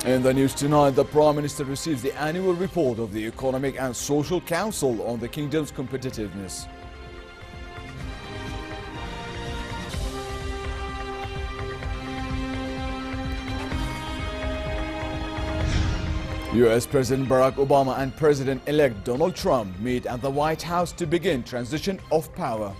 In the news tonight, the Prime Minister receives the annual report of the Economic and Social Council on the Kingdom's competitiveness. US President Barack Obama and President-elect Donald Trump meet at the White House to begin transition of power.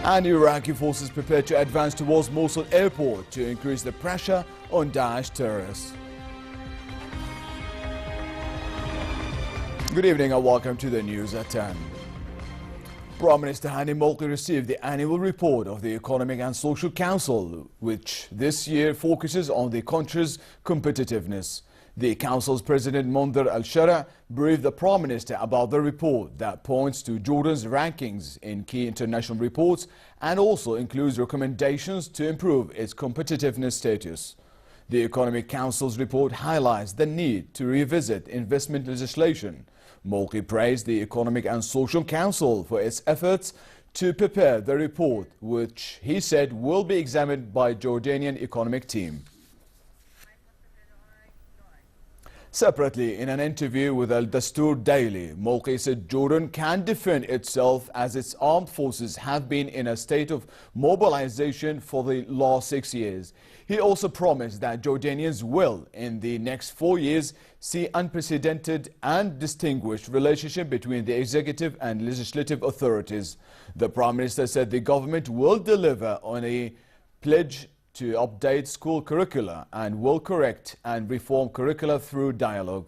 And Iraqi forces prepare to advance towards Mosul airport to increase the pressure on Daesh terrorists. Good evening and welcome to the news at 10. Prime Minister Hani Molki received the annual report of the Economic and Social Council, which this year focuses on the country's competitiveness. The Council's President Mondher Al-Shara briefed the Prime Minister about the report that points to Jordan's rankings in key international reports and also includes recommendations to improve its competitiveness status. The Economic Council's report highlights the need to revisit investment legislation. Molki praised the Economic and Social Council for its efforts to prepare the report, which he said will be examined by Jordanian economic team. Separately, in an interview with Al Dastur Daily, Molki said Jordan can defend itself as its armed forces have been in a state of mobilization for the last 6 years. He also promised that Jordanians will, in the next 4 years, see unprecedented and distinguished relationship between the executive and legislative authorities. The Prime Minister said the government will deliver on a pledge to update school curricula and will correct and reform curricula through dialogue.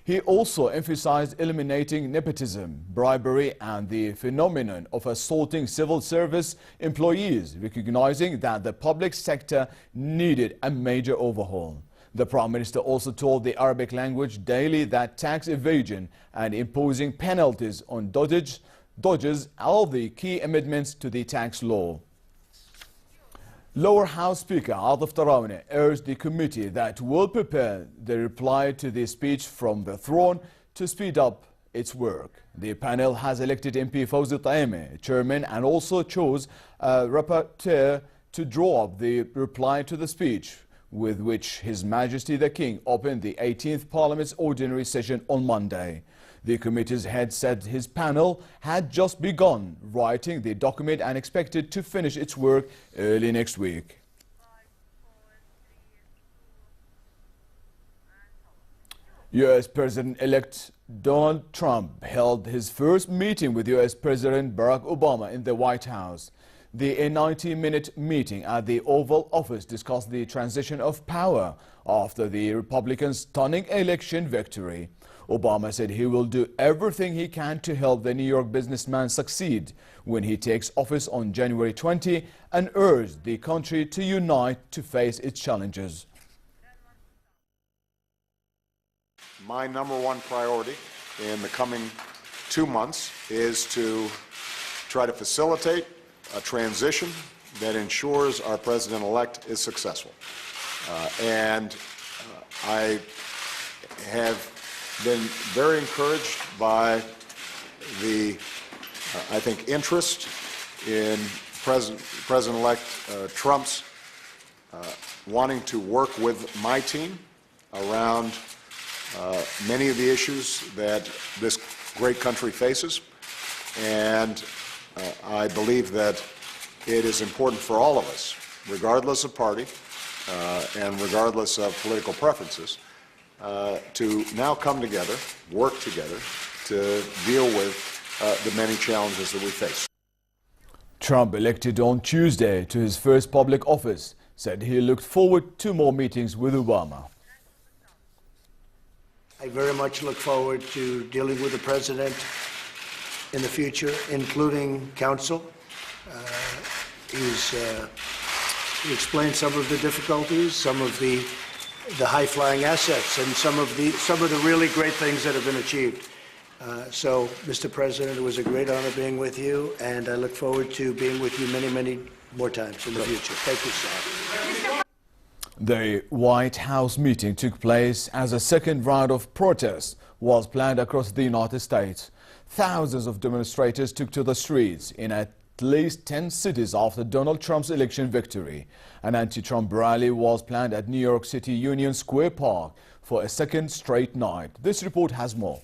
He also emphasized eliminating nepotism, bribery and the phenomenon of assaulting civil service employees, recognizing that the public sector needed a major overhaul. The Prime Minister also told the Arabic language Daily that tax evasion and imposing penalties on dodges are the key amendments to the tax law. Lower House Speaker Atif Tarawne urged the committee that will prepare the reply to the speech from the throne to speed up its work. The panel has elected MP Fawzi Taime, chairman, and also chose a rapporteur to draw up the reply to the speech, with which His Majesty the King opened the 18th Parliament's ordinary session on Monday. The committee's head said his panel had just begun writing the document and expected to finish its work early next week. US President-elect Donald Trump held his first meeting with US President Barack Obama in the White House. The 90-minute meeting at the Oval Office discussed the transition of power after the Republicans' stunning election victory. Obama said he will do everything he can to help the New York businessman succeed when he takes office on January 20 and urged the country to unite to face its challenges. My number one priority in the coming 2 months is to try to facilitate a transition that ensures our president-elect is successful. I have been very encouraged by the, I think, interest in President-elect Trump's wanting to work with my team around many of the issues that this great country faces. And I believe that it is important for all of us, regardless of party and regardless of political preferences, to now come together, work together to deal with the many challenges that we face. Trump, elected on Tuesday to his first public office, said he looked forward to more meetings with Obama. I very much look forward to dealing with the president in the future, including counsel. He explained some of the difficulties, some of the high-flying assets, and some of the really great things that have been achieved. So, Mr. President, it was a great honor being with you, and I look forward to being with you many, many more times in the future. Thank you, sir. The White House meeting took place as a second round of protests was planned across the United States. Thousands of demonstrators took to the streets in at least 10 cities after Donald Trump's election victory. An anti-Trump rally was planned at New York City Union Square Park for a second straight night. This report has more.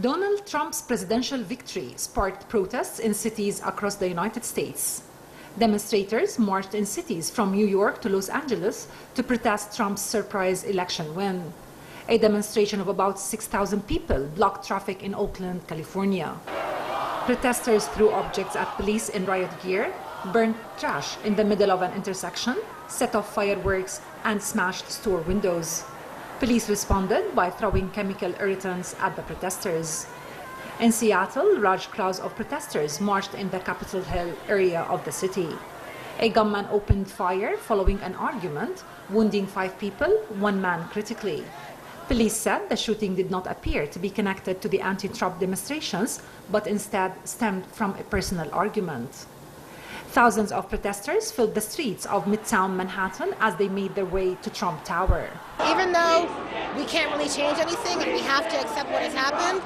Donald Trump's presidential victory sparked protests in cities across the United States. Demonstrators marched in cities from New York to Los Angeles to protest Trump's surprise election win. A demonstration of about 6,000 people blocked traffic in Oakland, California. Protesters threw objects at police in riot gear, burned trash in the middle of an intersection, set off fireworks, and smashed store windows. Police responded by throwing chemical irritants at the protesters. In Seattle, large crowds of protesters marched in the Capitol Hill area of the city. A gunman opened fire following an argument, wounding 5 people, 1 man critically. Police said the shooting did not appear to be connected to the anti-Trump demonstrations, but instead stemmed from a personal argument. Thousands of protesters filled the streets of Midtown Manhattan as they made their way to Trump Tower. Even though we can't really change anything and we have to accept what has happened,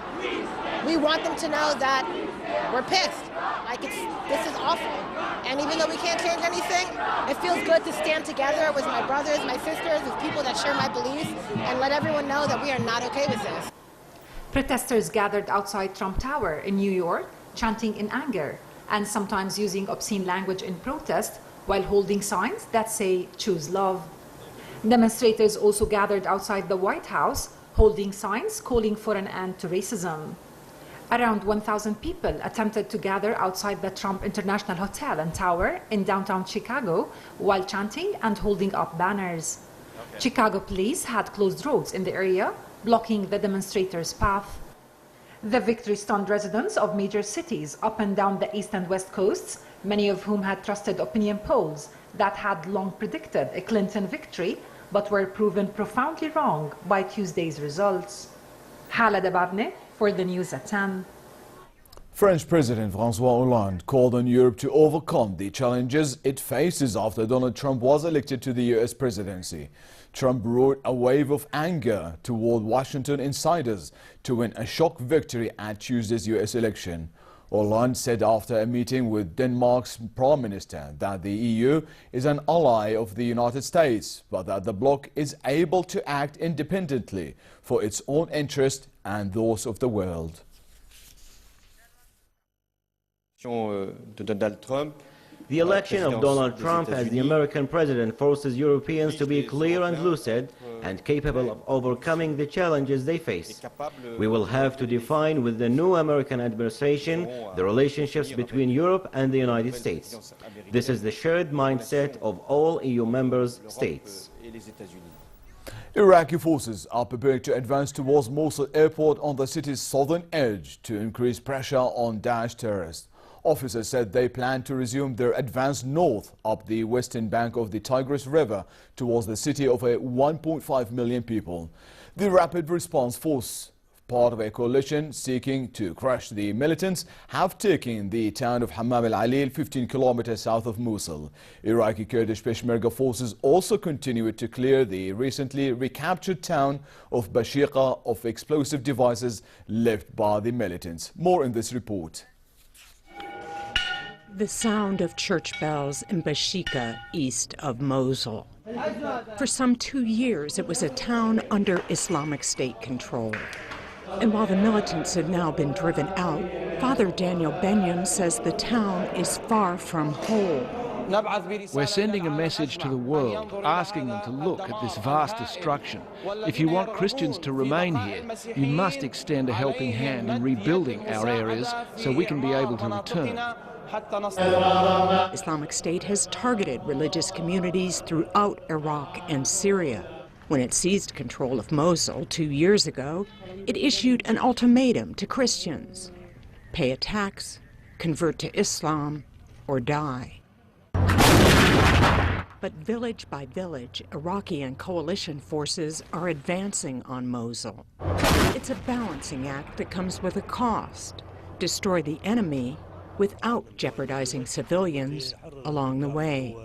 we want them to know that we're pissed. This is awful. And even though we can't change anything, it feels good to stand together with my brothers, my sisters, with people that share my beliefs, and let everyone know that we are not okay with this. Protesters gathered outside Trump Tower in New York, chanting in anger, and sometimes using obscene language in protest while holding signs that say, "Choose love." Demonstrators also gathered outside the White House, holding signs calling for an end to racism. Around 1,000 people attempted to gather outside the Trump International Hotel and Tower in downtown Chicago while chanting and holding up banners. Chicago police had closed roads in the area, blocking the demonstrators' path. The victory stunned residents of major cities up and down the east and west coasts, many of whom had trusted opinion polls that had long predicted a Clinton victory, but were proven profoundly wrong by Tuesday's results. Hala Dababne for the news at 10. French President François Hollande called on Europe to overcome the challenges it faces after Donald Trump was elected to the U.S. presidency. Trump brought a wave of anger toward Washington insiders to win a shock victory at Tuesday's U.S. election. Hollande said after a meeting with Denmark's Prime Minister that the EU is an ally of the United States, but that the bloc is able to act independently for its own interest and those of the world. The election of Donald Trump as the American president forces Europeans to be clear and lucid and capable of overcoming the challenges they face. We will have to define with the new American administration the relationships between Europe and the United States. This is the shared mindset of all EU member states. Iraqi forces are preparing to advance towards Mosul airport on the city's southern edge to increase pressure on Daesh terrorists. Officers said they plan to resume their advance north up the western bank of the Tigris River towards the city of 1.5 million people. The Rapid Response Force, part of a coalition seeking to crush the militants, have taken the town of Hammam al-Alil, 15 kilometers south of Mosul. Iraqi Kurdish Peshmerga forces also continue to clear the recently recaptured town of Bashiqa of explosive devices left by the militants. More in this report. The sound of church bells in Bashiqa, east of Mosul. For some 2 years, it was a town under Islamic State control. And while the militants have now been driven out, Father Daniel Benyam says the town is far from whole. We're sending a message to the world, asking them to look at this vast destruction. If you want Christians to remain here, you must extend a helping hand in rebuilding our areas so we can be able to return. Islamic State has targeted religious communities throughout Iraq and Syria. When it seized control of Mosul 2 years ago, it issued an ultimatum to Christians: pay a tax, convert to Islam, or die. But village by village, Iraqi and coalition forces are advancing on Mosul. It's a balancing act that comes with a cost. Destroy the enemy without jeopardizing civilians along the way.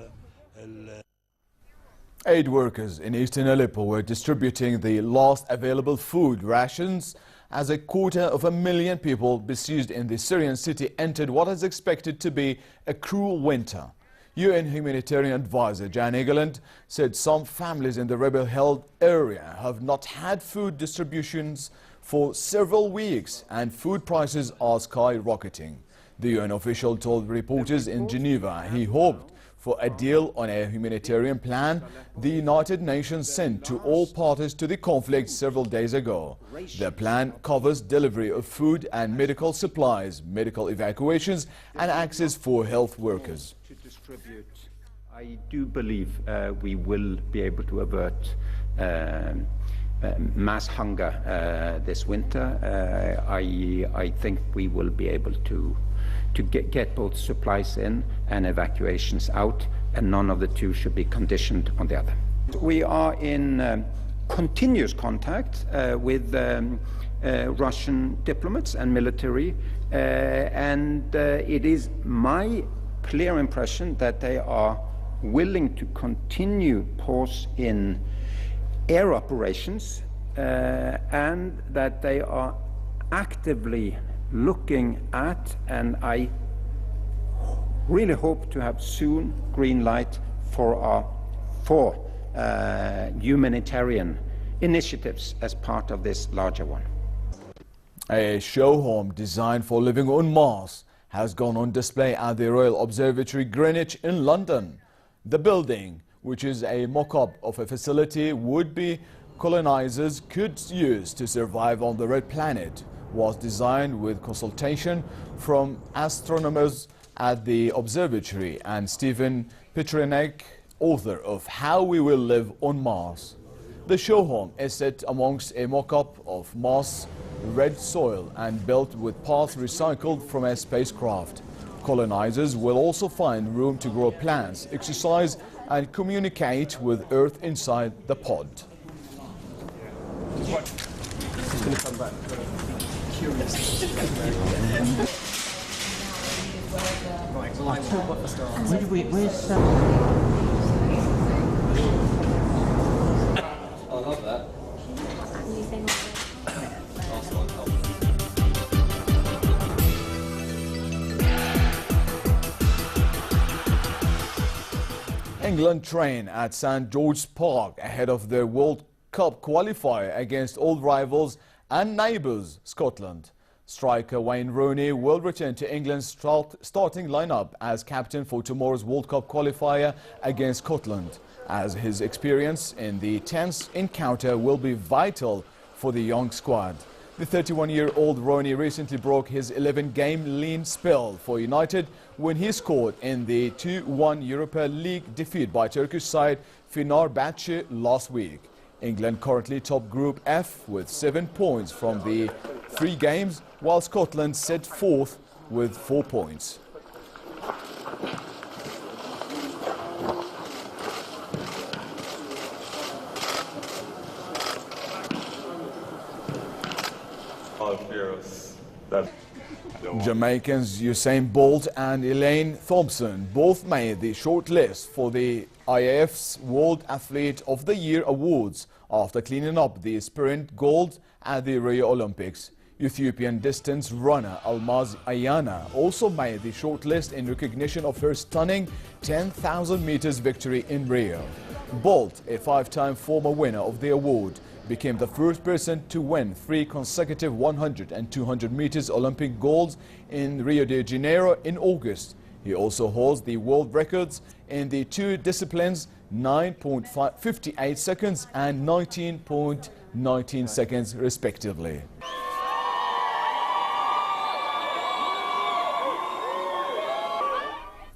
Aid workers in eastern Aleppo were distributing the last available food rations as a quarter of a million people besieged in the Syrian city entered what is expected to be a cruel winter. UN humanitarian advisor Jan Egeland said some families in the rebel-held area have not had food distributions for several weeks and food prices are skyrocketing. The UN official told reporters in Geneva he hoped for a deal on a humanitarian plan the United Nations sent to all parties to the conflict several days ago. The plan covers delivery of food and medical supplies, medical evacuations and access for health workers. I do believe we will be able to avert mass hunger this winter. I think we will be able to get both supplies in and evacuations out, and none of the two should be conditioned on the other. We are in continuous contact with Russian diplomats and military, and it is my clear impression that they are willing to continue pause in air operations and that they are actively looking at, and I really hope to have soon green light for our humanitarian initiatives as part of this larger one. A show home designed for living on Mars has gone on display at the Royal Observatory Greenwich in London. The building, which is a mock-up of a facility would-be colonizers could use to survive on the Red Planet, was designed with consultation from astronomers at the observatory and Stephen Petrenek, author of How We Will Live on Mars. The show home is set amongst a mock-up of Mars' red soil and built with parts recycled from a spacecraft. Colonizers will also find room to grow plants, exercise and communicate with Earth inside the pod. I love that. England train at St George's Park ahead of their World Cup qualifier against old rivals and neighbours Scotland. Striker Wayne Rooney will return to England's starting lineup as captain for tomorrow's World Cup qualifier against Scotland, as his experience in the tense encounter will be vital for the young squad. The 31-year-old Rooney recently broke his 11-game lean spell for United when he scored in the 2-1 Europa League defeat by Turkish side Fenerbahce last week. England currently top Group F with 7 points from the 3 games, while Scotland sit fourth with 4 points. Jamaicans Usain Bolt and Elaine Thompson both made the shortlist for the IAF's World Athlete of the Year Awards after cleaning up the sprint gold at the Rio Olympics. Ethiopian distance runner Almaz Ayana also made the shortlist in recognition of her stunning 10,000 meters victory in Rio. Bolt, a 5-time former winner of the award, became the first person to win 3 consecutive 100 and 200 meters Olympic golds in Rio de Janeiro in August. He also holds the world records in the 2 disciplines, 9.58 seconds and 19.19 seconds respectively.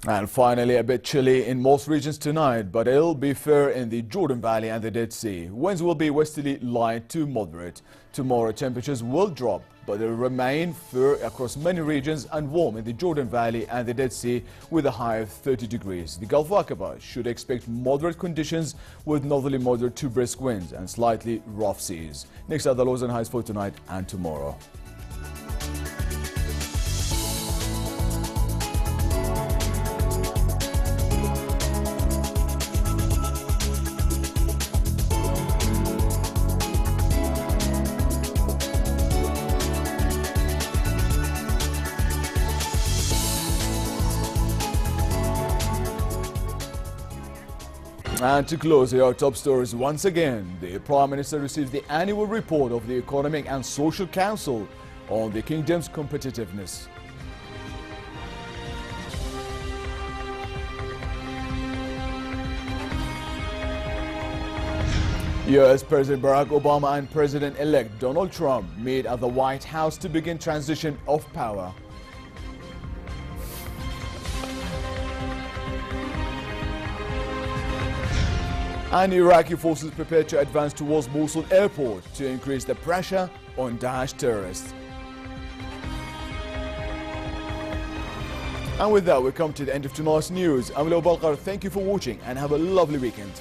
And finally, a bit chilly in most regions tonight, but it'll be fair in the Jordan Valley and the Dead Sea. Winds will be westerly light to moderate. Tomorrow, temperatures will drop, but they remain fair across many regions and warm in the Jordan Valley and the Dead Sea with a high of 30 degrees. The Gulf of Aqaba should expect moderate conditions with northerly moderate to brisk winds and slightly rough seas. Next are the lows and highs for tonight and tomorrow. And to close our top stories once again, the Prime Minister receives the annual report of the Economic and Social Council on the Kingdom's competitiveness. US President Barack Obama and President-elect Donald Trump meet at the White House to begin transition of power. And Iraqi forces prepare to advance towards Mosul airport to increase the pressure on Daesh terrorists. And with that, we come to the end of tonight's news. I'm Lo Balkar. Thank you for watching and have a lovely weekend.